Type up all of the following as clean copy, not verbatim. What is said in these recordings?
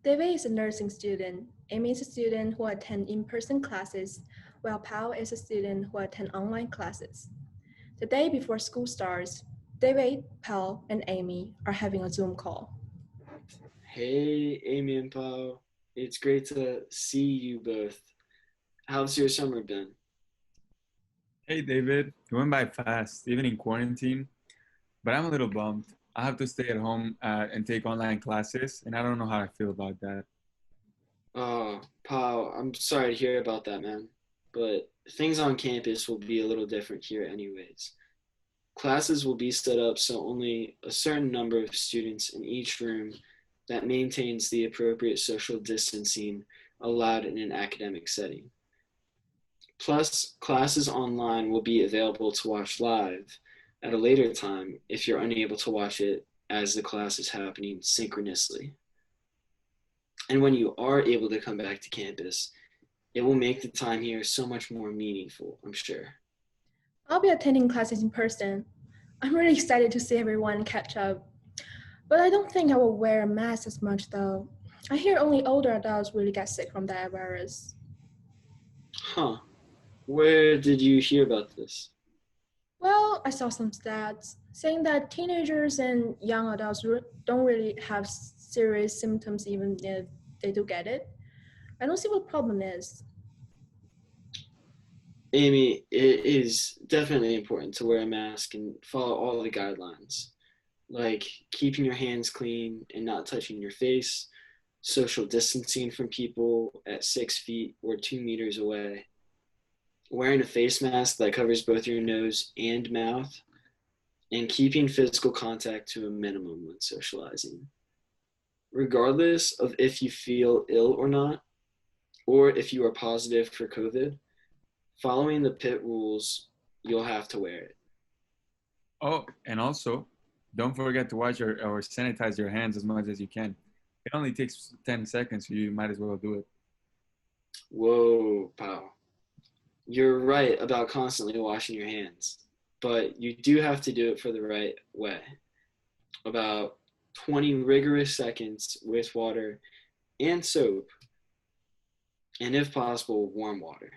David is a nursing student. Amy is a student who attend in-person classes, while Pao is a student who attend online classes. The day before school starts, David, Pao, and Amy are having a Zoom call. Hey, Amy and Pao. It's great to see you both. How's your summer been? Hey David, it went by fast, even in quarantine, but I'm a little bummed. I have to stay at home and take online classes, and I don't know how I feel about that. Oh, Pao, I'm sorry to hear about that, man. But things on campus will be a little different here, anyways. Classes will be set up so only a certain number of students in each room that maintains the appropriate social distancing allowed in an academic setting. Plus, classes online will be available to watch live at a later time if you're unable to watch it as the class is happening synchronously. And when you are able to come back to campus, it will make the time here so much more meaningful, I'm sure. I'll be attending classes in person. I'm really excited to see everyone and catch up. But I don't think I will wear a mask as much though. I hear only older adults really get sick from that virus. Huh. Where did you hear about this? Well, I saw some stats saying that teenagers and young adults don't really have serious symptoms even if they do get it. I don't see what the problem is. Amy, it is definitely important to wear a mask and follow all the guidelines, like keeping your hands clean and not touching your face, social distancing from people at 6 feet or 2 meters away, wearing a face mask that covers both your nose and mouth, and keeping physical contact to a minimum when socializing. Regardless of if you feel ill or not, or if you are positive for COVID, following the Pitt rules, you'll have to wear it. Oh, and also, don't forget to wash your or sanitize your hands as much as you can. It only takes 10 seconds, so you might as well do it. Whoa, pal. You're right about constantly washing your hands, but you do have to do it for the right way. About 20 rigorous seconds with water and soap, and if possible, warm water.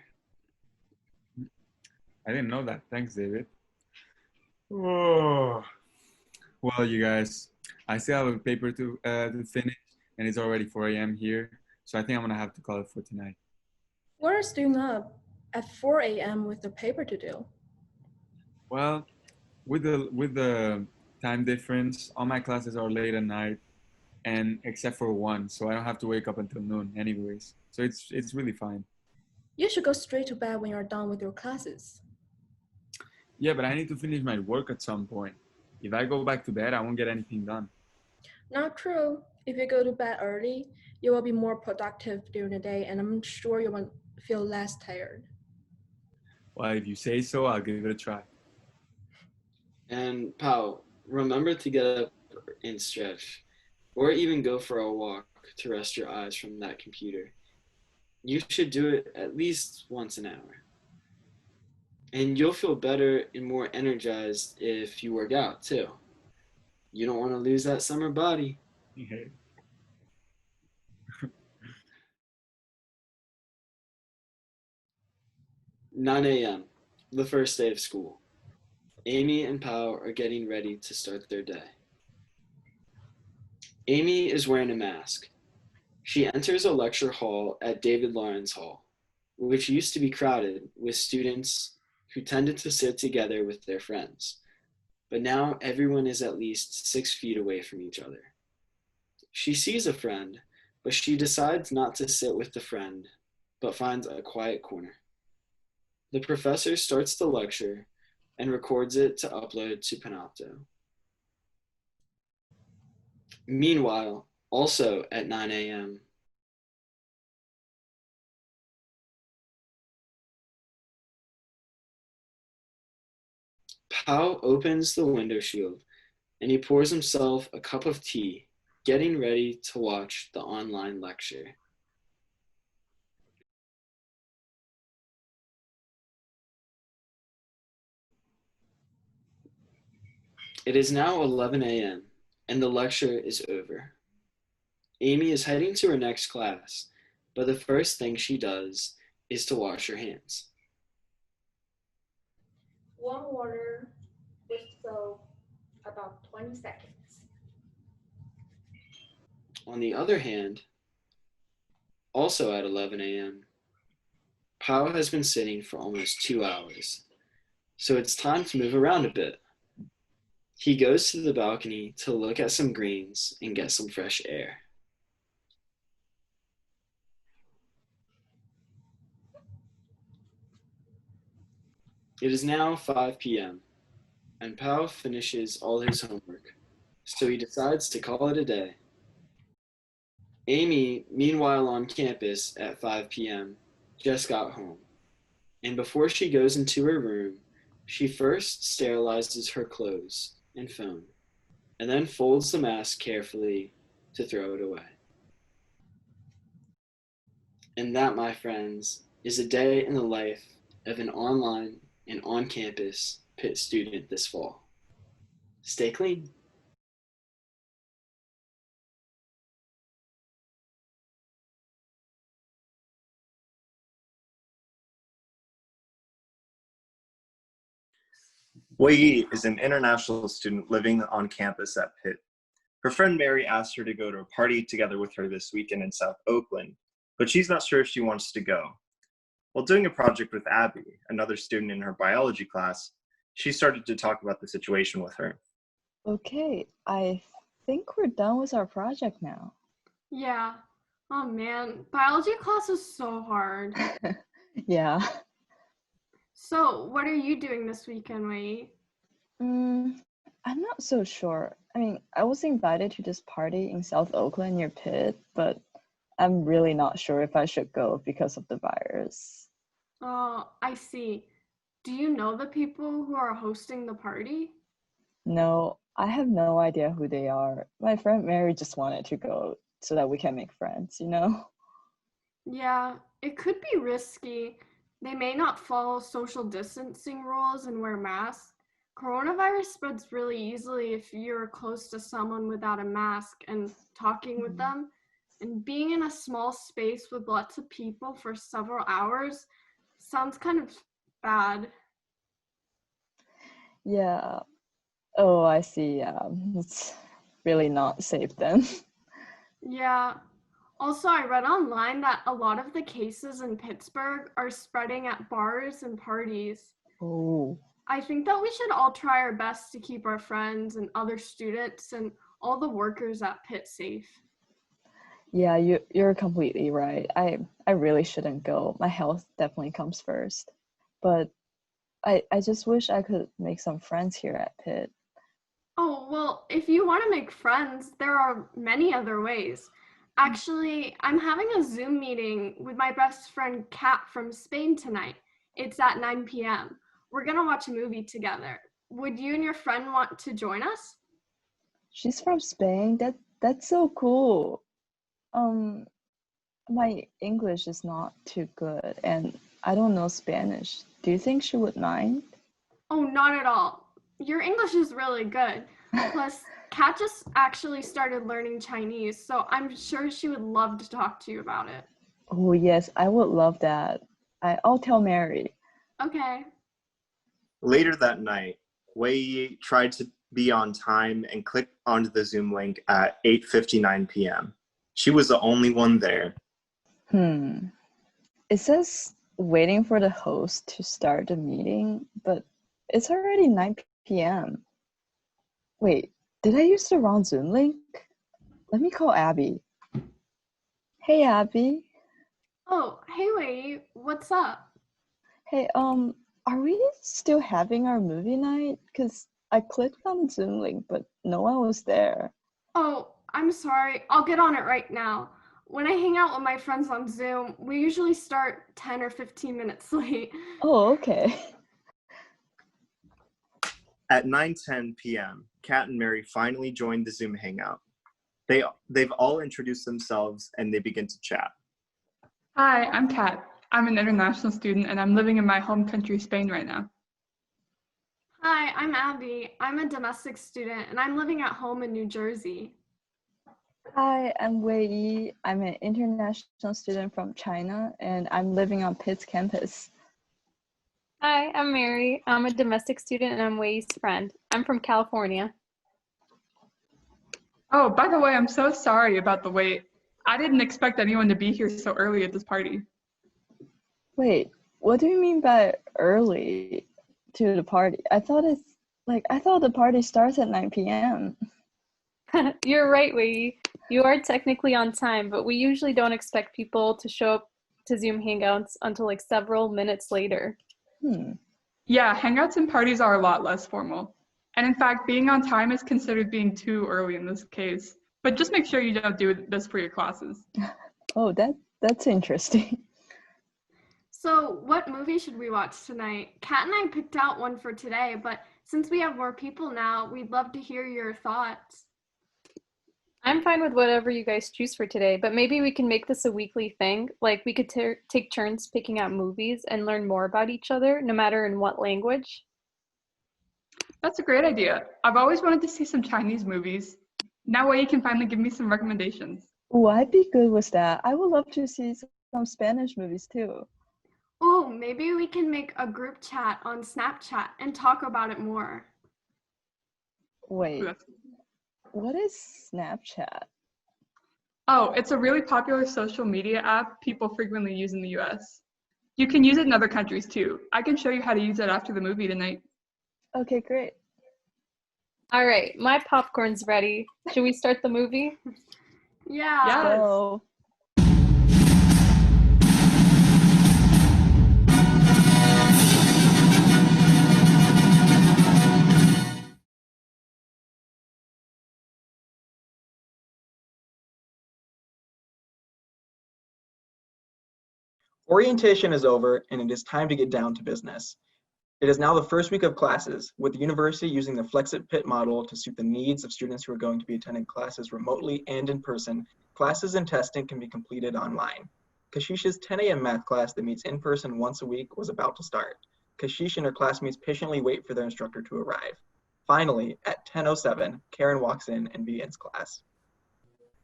I didn't know that. Thanks, David. Oh. Well, you guys, I still have a paper to finish, and it's already 4 a.m. here, so I think I'm gonna have to call it for tonight. What are staying up at 4 a.m. with the paper to do? Well, with the time difference, all my classes are late at night, and except for one, so I don't have to wake up until noon, anyways. So it's really fine. You should go straight to bed when you're done with your classes. Yeah, but I need to finish my work at some point. If I go back to bed, I won't get anything done. Not true. If you go to bed early, you will be more productive during the day, and I'm sure you will feel less tired. Well, if you say so, I'll give it a try. And Pau, remember to get up and stretch, or even go for a walk to rest your eyes from that computer. You should do it at least once an hour. And you'll feel better and more energized if you work out too. You don't want to lose that summer body. Okay. 9 a.m., the first day of school. Amy and Pau are getting ready to start their day. Amy is wearing a mask. She enters a lecture hall at David Lawrence Hall, which used to be crowded with students who tended to sit together with their friends. But now everyone is at least 6 feet away from each other. She sees a friend, but she decides not to sit with the friend, but finds a quiet corner. The professor starts the lecture and records it to upload to Panopto. Meanwhile, also at 9 a.m., Pao opens the window shield and he pours himself a cup of tea, getting ready to watch the online lecture. It is now 11 a.m., and the lecture is over. Amy is heading to her next class, but the first thing she does is to wash her hands. Warm water with soap, about 20 seconds. On the other hand, also at 11 a.m., Pao has been sitting for almost 2 hours, so it's time to move around a bit. He goes to the balcony to look at some greens and get some fresh air. It is now 5 p.m., and Pao finishes all his homework, so he decides to call it a day. Amy, meanwhile on campus at 5 p.m., just got home, and before she goes into her room, she first sterilizes her clothes and phone, and then folds the mask carefully to throw it away. And that, my friends, is a day in the life of an online and on-campus Pitt student this fall. Stay clean. Wei Yi is an international student living on campus at Pitt. Her friend Mary asked her to go to a party together with her this weekend in South Oakland, but she's not sure if she wants to go. While doing a project with Abby, another student in her biology class, she started to talk about the situation with her. Okay, I think we're done with our project now. Yeah. Oh man, biology class is so hard. Yeah. So, what are you doing this weekend, Wei? I'm not so sure. I mean, I was invited to this party in South Oakland near Pitt, but I'm really not sure if I should go because of the virus. Oh, I see. Do you know the people who are hosting the party? No, I have no idea who they are. My friend Mary just wanted to go so that we can make friends, you know? Yeah, it could be risky. They may not follow social distancing rules and wear masks. Coronavirus spreads really easily if you're close to someone without a mask and talking with them. And being in a small space with lots of people for several hours sounds kind of bad. Yeah. Oh, I see. Yeah, it's really not safe then. Yeah. Also, I read online that a lot of the cases in Pittsburgh are spreading at bars and parties. Oh. I think that we should all try our best to keep our friends and other students and all the workers at Pitt safe. Yeah, you're completely right. I really shouldn't go. My health definitely comes first. But I just wish I could make some friends here at Pitt. Oh, well, if you want to make friends, there are many other ways. Actually, I'm having a Zoom meeting with my best friend Kat from Spain tonight. It's at 9 p.m. We're going to watch a movie together. Would you and your friend want to join us? She's from Spain. That's so cool. My English is not too good and I don't know Spanish. Do you think she would mind? Oh, not at all. Your English is really good. Plus, Kat just actually started learning Chinese, so I'm sure she would love to talk to you about it. Oh yes, I would love that. I'll tell Mary. Okay. Later that night, Wei Yi tried to be on time and clicked onto the Zoom link at 8:59 p.m. She was the only one there. It says waiting for the host to start the meeting, but it's already 9 p.m. Wait, did I use the wrong Zoom link? Let me call Abby. Hey, Abby. Oh, hey Wei, what's up? Hey, are we still having our movie night? Because I clicked on the Zoom link, but no one was there. Oh, I'm sorry. I'll get on it right now. When I hang out with my friends on Zoom, we usually start 10 or 15 minutes late. Oh, okay. At 9:10 p.m., Kat and Mary finally joined the Zoom hangout. They've all introduced themselves and they begin to chat. Hi, I'm Kat. I'm an international student and I'm living in my home country, Spain right now. Hi, I'm Abby. I'm a domestic student and I'm living at home in New Jersey. Hi, I'm Wei Yi. I'm an international student from China, and I'm living on Pitt's campus. Hi, I'm Mary. I'm a domestic student and I'm Wei's friend. I'm from California. Oh, by the way, I'm so sorry about the wait. I didn't expect anyone to be here so early at this party. Wait, what do you mean by early to the party? I thought the party starts at 9 p.m. You're right, Wei. You are technically on time, but we usually don't expect people to show up to Zoom Hangouts until like several minutes later. Yeah, hangouts and parties are a lot less formal. And in fact, being on time is considered being too early in this case. But just make sure you don't do this for your classes. Oh, that's interesting. So, what movie should we watch tonight? Kat and I picked out one for today, but since we have more people now, we'd love to hear your thoughts. I'm fine with whatever you guys choose for today, but maybe we can make this a weekly thing. Like we could take turns picking out movies and learn more about each other, no matter in what language. That's a great idea. I've always wanted to see some Chinese movies. Now Wei can finally give me some recommendations. Oh, I'd be good with that. I would love to see some Spanish movies too. Oh, maybe we can make a group chat on Snapchat and talk about it more. Wait, what is Snapchat? Oh, it's a really popular social media app people frequently use in the US. You can use it in other countries too. I can show you how to use it after the movie tonight. Okay, great. All right, my popcorn's ready. Should we start the movie? Yeah. Yes. So, Orientation is over, and it is time to get down to business. It is now the first week of classes, with the university using the Flexit Pitt model to suit the needs of students who are going to be attending classes remotely and in person. Classes and testing can be completed online. Kashish's 10 a.m. math class that meets in person once a week was about to start. Kashish and her classmates patiently wait for their instructor to arrive. Finally, at 10:07, Karen walks in and begins class.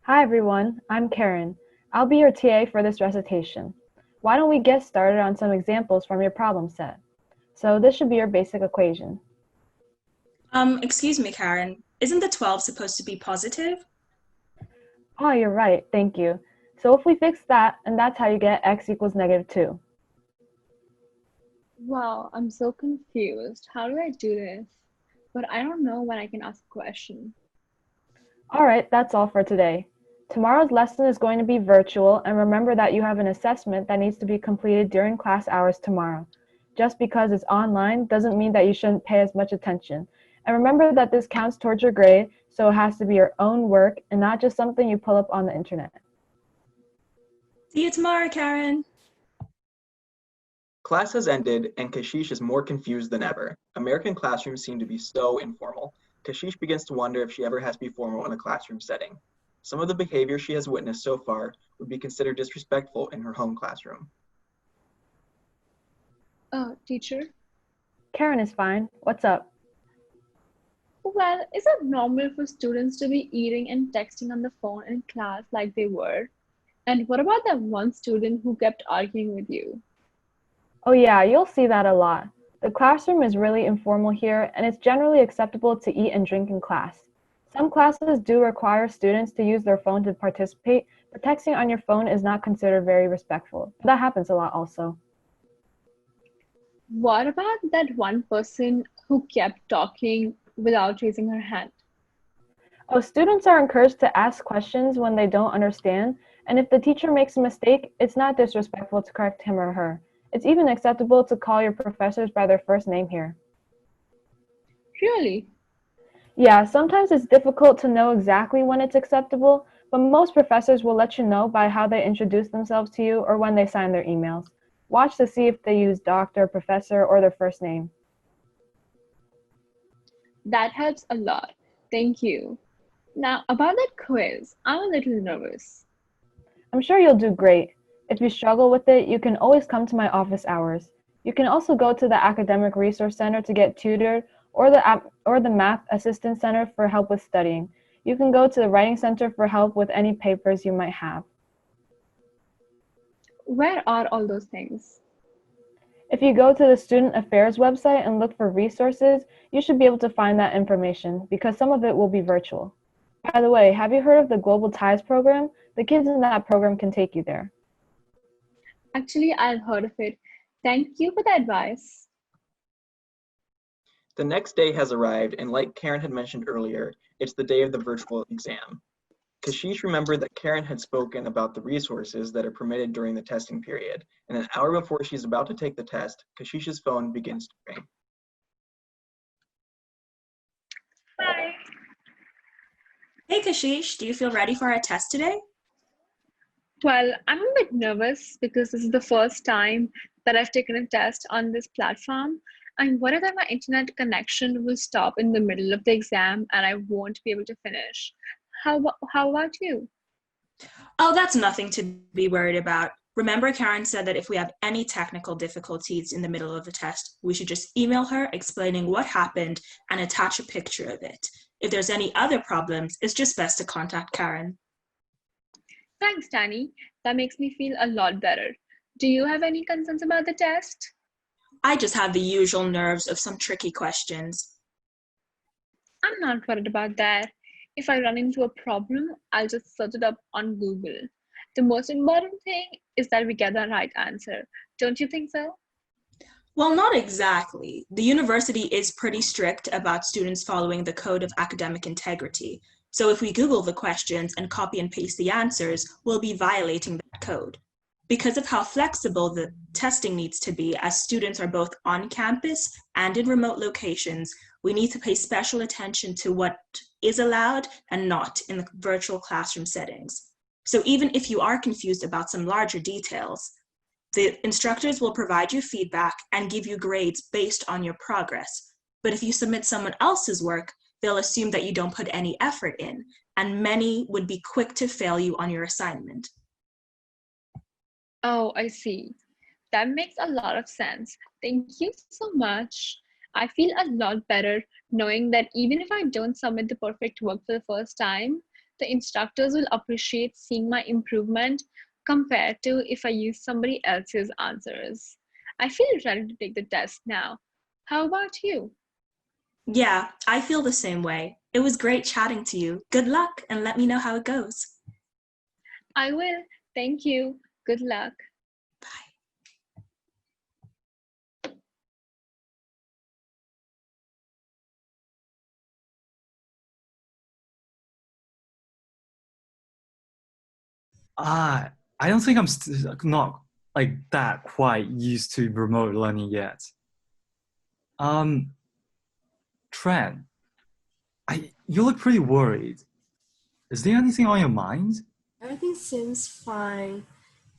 Hi everyone, I'm Karen. I'll be your TA for this recitation. Why don't we get started on some examples from your problem set? So this should be your basic equation. Excuse me, Karen. Isn't the 12 supposed to be positive? Oh, you're right, thank you. So if we fix that, and that's how you get x equals -2. Wow, I'm so confused. How do I do this? But I don't know when I can ask a question. All right, that's all for today. Tomorrow's lesson is going to be virtual, and remember that you have an assessment that needs to be completed during class hours tomorrow. Just because it's online doesn't mean that you shouldn't pay as much attention. And remember that this counts towards your grade, so it has to be your own work and not just something you pull up on the internet. See you tomorrow, Karen. Class has ended, and Kashish is more confused than ever. American classrooms seem to be so informal. Kashish begins to wonder if she ever has to be formal in a classroom setting. Some of the behavior she has witnessed so far would be considered disrespectful in her home classroom. Teacher? Karen is fine. What's up? Well, is it normal for students to be eating and texting on the phone in class like they were? And what about that one student who kept arguing with you? Oh yeah, you'll see that a lot. The classroom is really informal here, and it's generally acceptable to eat and drink in class. Some classes do require students to use their phone to participate, but texting on your phone is not considered very respectful. But that happens a lot also. What about that one person who kept talking without raising her hand? Oh, students are encouraged to ask questions when they don't understand, and if the teacher makes a mistake, it's not disrespectful to correct him or her. It's even acceptable to call your professors by their first name here. Really? Yeah, sometimes it's difficult to know exactly when it's acceptable, but most professors will let you know by how they introduce themselves to you or when they sign their emails. Watch to see if they use doctor, professor, or their first name. That helps a lot. Thank you. Now, about that quiz, I'm a little nervous. I'm sure you'll do great. If you struggle with it, you can always come to my office hours. You can also go to the Academic Resource Center to get tutored or the Math Assistance Center for help with studying. You can go to the Writing Center for help with any papers you might have. Where are all those things? If you go to the Student Affairs website and look for resources, you should be able to find that information because some of it will be virtual. By the way, have you heard of the Global Ties program? The kids in that program can take you there. Actually, I've heard of it. Thank you for the advice. The next day has arrived, and like Karen had mentioned earlier, it's the day of the virtual exam. Kashish remembered that Karen had spoken about the resources that are permitted during the testing period, and an hour before she's about to take the test, Kashish's phone begins to ring. Hi. Hey Kashish, do you feel ready for our test today? Well, I'm a bit nervous because this is the first time that I've taken a test on this platform. I'm worried that my internet connection will stop in the middle of the exam and I won't be able to finish. How about you? Oh, that's nothing to be worried about. Remember, Karen said that if we have any technical difficulties in the middle of the test, we should just email her explaining what happened and attach a picture of it. If there's any other problems, it's just best to contact Karen. Thanks, Danny. That makes me feel a lot better. Do you have any concerns about the test? I just have the usual nerves of some tricky questions. I'm not worried about that. If I run into a problem, I'll just search it up on Google. The most important thing is that we get the right answer. Don't you think so? Well, not exactly. The university is pretty strict about students following the Code of Academic Integrity. So if we Google the questions and copy and paste the answers, we'll be violating that code. Because of how flexible the testing needs to be, as students are both on campus and in remote locations, we need to pay special attention to what is allowed and not in the virtual classroom settings. So even if you are confused about some larger details, the instructors will provide you feedback and give you grades based on your progress. But if you submit someone else's work, they'll assume that you don't put any effort in, and many would be quick to fail you on your assignment. Oh, I see. That makes a lot of sense. Thank you so much. I feel a lot better knowing that even if I don't submit the perfect work for the first time, the instructors will appreciate seeing my improvement compared to if I use somebody else's answers. I feel ready to take the test now. How about you? Yeah, I feel the same way. It was great chatting to you. Good luck, and let me know how it goes. I will. Thank you. Good luck. I don't think I'm not like that quite used to remote learning yet. Tran, you look pretty worried. Is there anything on your mind? Everything seems fine.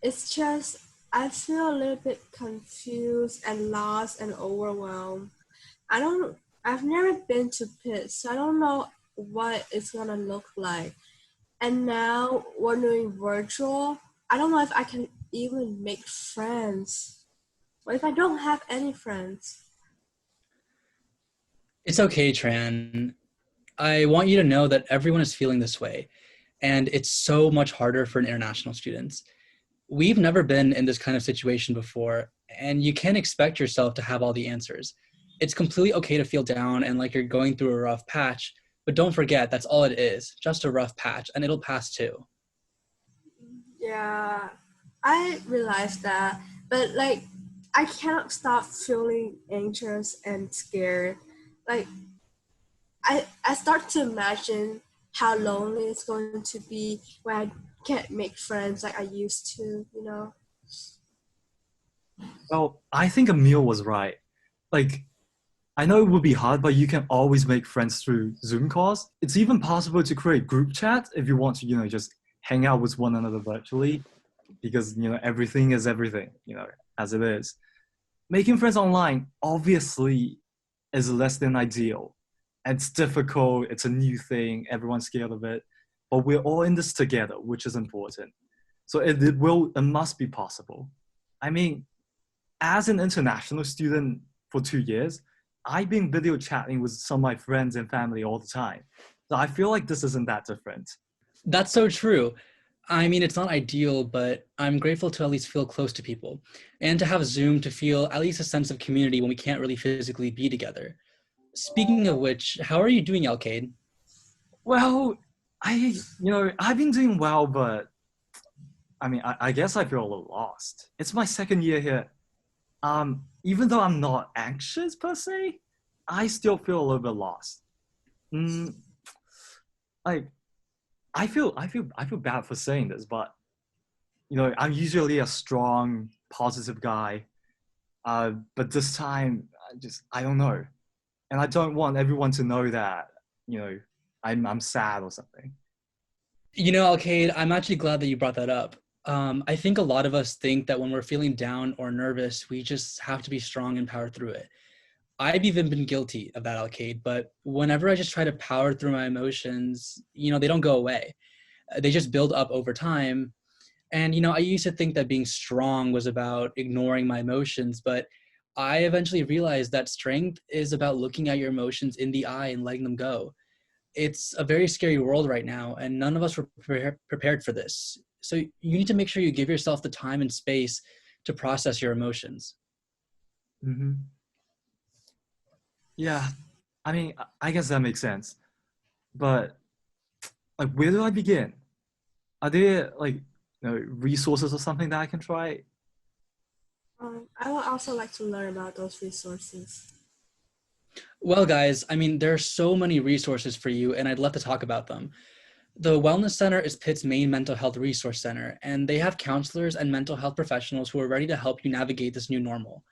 It's just I feel a little bit confused and lost and overwhelmed. I've never been to Pitt, so I don't know what it's gonna look like. And now we're doing virtual. I don't know if I can even make friends. What if I don't have any friends? It's okay, Tran. I want you to know that everyone is feeling this way, and it's so much harder for international students. We've never been in this kind of situation before, and you can't expect yourself to have all the answers. It's completely okay to feel down and like you're going through a rough patch, but don't forget that's all it is, just a rough patch, and it'll pass too. Yeah, I realize that, but like I cannot stop feeling anxious and scared. Like I start to imagine how lonely it's going to be when I can't make friends like I used to, you know? Well, I think Emil was right. Like, I know it would be hard, but you can always make friends through Zoom calls. It's even possible to create group chat if you want to, just hang out with one another virtually, because, everything is everything, as it is. Making friends online, obviously, is less than ideal. It's difficult, it's a new thing, everyone's scared of it, but we're all in this together, which is important. So it must be possible. I mean, as an international student for 2 years, I've been video chatting with some of my friends and family all the time. So I feel like this isn't that different. That's so true. I mean, it's not ideal, but I'm grateful to at least feel close to people and to have Zoom to feel at least a sense of community when we can't really physically be together. Speaking of which, how are you doing, Alcade? Well, I've been doing well, but I mean, I guess I feel a little lost. It's my second year here. Even though I'm not anxious per se, I still feel a little bit lost. Like, I feel bad for saying this, but I'm usually a strong, positive guy. But this time, I don't know, and I don't want everyone to know that I'm sad or something. Alcade, I'm actually glad that you brought that up. I think a lot of us think that when we're feeling down or nervous, we just have to be strong and power through it. I've even been guilty of that, Alcade, but whenever I just try to power through my emotions, they don't go away. They just build up over time. And, I used to think that being strong was about ignoring my emotions, but I eventually realized that strength is about looking at your emotions in the eye and letting them go. It's a very scary world right now, and none of us were prepared for this. So you need to make sure you give yourself the time and space to process your emotions. Mm-hmm. Yeah, I mean, I guess that makes sense. But where do I begin? Are there resources or something that I can try? I would also like to learn about those resources. Well, guys, I mean, there are so many resources for you, and I'd love to talk about them. The Wellness Center is Pitt's main mental health resource center, and they have counselors and mental health professionals who are ready to help you navigate this new normal.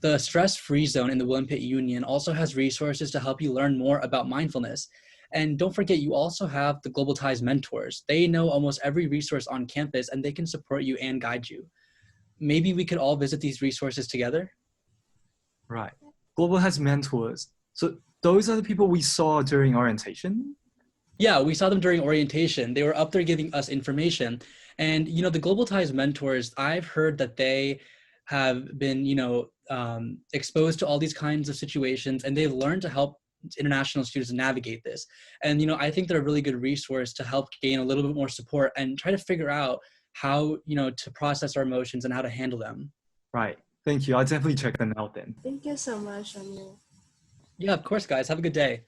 The Stress Free Zone in the William Pitt Union also has resources to help you learn more about mindfulness. And don't forget, you also have the Global Ties mentors. They know almost every resource on campus, and they can support you and guide you. Maybe we could all visit these resources together? Right. Global has mentors. So those are the people we saw during orientation? Yeah, we saw them during orientation. They were up there giving us information. And, the Global Ties mentors, I've heard that they have been, exposed to all these kinds of situations, and they've learned to help international students navigate this. And, I think they're a really good resource to help gain a little bit more support and try to figure out how, to process our emotions and how to handle them. Right. Thank you. I'll definitely check them out then. Thank you so much, Emil. Yeah, of course, guys. Have a good day.